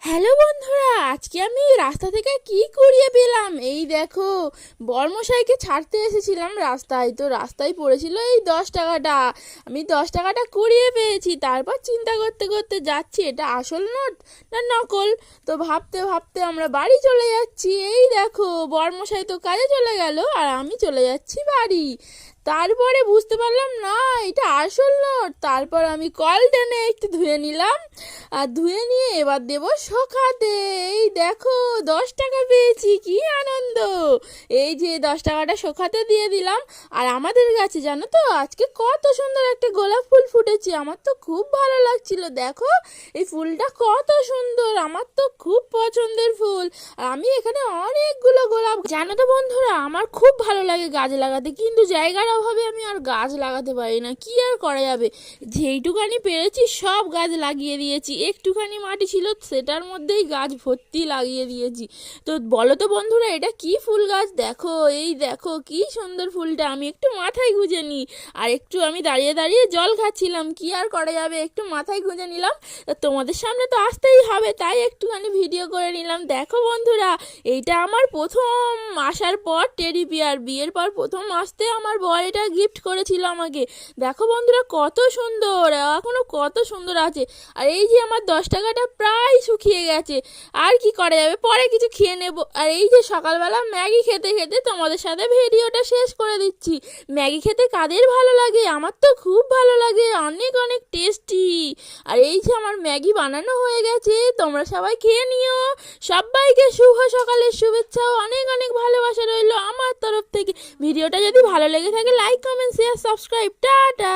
Hello বন্ধুরা, আজকে আমি রাস্তা থেকে কি কুড়িয়ে পেলাম এই দেখো। বর্মশাইকে ছাড়তে এসেছিলাম রাস্তায়, তো রাস্তায় পড়েছিল এই 10 টাকাটা। আমি 10 টাকাটা কুড়িয়ে পেয়েছি। তারপর চিন্তা করতে করতে যাচ্ছি এটা আসল নোট না নকল। তো ভাবতে ভাবতে আমরা বাড়ি চলে যাচ্ছি। এই দেখো, বর্মশাই তো কাজে চলে গেল আর আমি চলে যাচ্ছি বাড়ি। তারপরে বুঝতে পারলাম না এটা আসল নোট। তারপর আমি কল টেনে একটু ধুয়ে নিলাম, আর ধুয়ে নিয়ে এবার দেব শোকাতে। এই দেখো, 10 টাকা পেয়েছি, কি আনন্দ! এই যে 10 টাকাটা শোকাতে দিয়ে দিলাম। আর আমাদের গাছে জানো তো আজকে কত সুন্দর একটা গোলাপ ফুল ফুটেছে, আমার তো খুব ভালো লাগছিল। দেখো এই ফুলটা কত সুন্দর, আমার তো খুব পছন্দের ফুল। আর আমি এখানে অনেকগুলো গোলাপ, জানো তো বন্ধুরা, আমার খুব ভালো লাগে গাছ লাগাতে, কিন্তু জায়গার অভাবে আমি আর গাছ লাগাতে পারি না। কি আর করা যাবে, যেইটুকানি পেরেছি সব গাছ লাগিয়ে দিয়েছি। একটুখানি মাটি ছিল সেটার মধ্যেই গাছ ভর্তি লাগিয়ে দিয়েছি। তো বলো তো বন্ধুরা, এটা কি ফুল গাছ? দেখো, এই দেখো কি সুন্দর ফুলটা। আমি একটু মাথায় গুঁজে নিই, আর একটু আমি দাঁড়িয়ে দাঁড়িয়ে জল খাচ্ছিলাম। কি আর করা যাবে, একটু মাথায় গুঁজে নিলাম। তোমাদের সামনে তো আসতেই হবে, তাই একটুখানি ভিডিও করে নিলাম। দেখো বন্ধুরা, এইটা আমার প্রথম আসার পর টেডি বিয়ার, বিয়ের পর প্রথম আসতে আমার বর এটা গিফট করেছিল আমাকে। দেখো বন্ধুরা কত সুন্দর, এখনো কত সুন্দর আছে। আর এই যে আমার 10 টাকাটা প্রায় শুকিয়ে গেছে, আর কি করা যাবে, পরে কিছু খেয়ে নেব। আর এই যে সকালবেলা ম্যাগি খেতে খেতে তোমাদের সাথে ভিডিওটা শেষ করে দিচ্ছি। ম্যাগি খেতে কাদের ভালো লাগে? আমার তো খুব ভালো লাগে, অনেক অনেক টেস্টি। আর এই যে আমার ম্যাগি বানানো হয়ে গেছে, তোমরা সবাই খেয়ে নিও। সবাইকে শুভ সকালের শুভেচ্ছা ও অনেক অনেক ভালোবাসা রইলো আমার তরফ থেকে। ভিডিওটা যদি ভালো লেগে থাকে like comment share subscribe. Tata.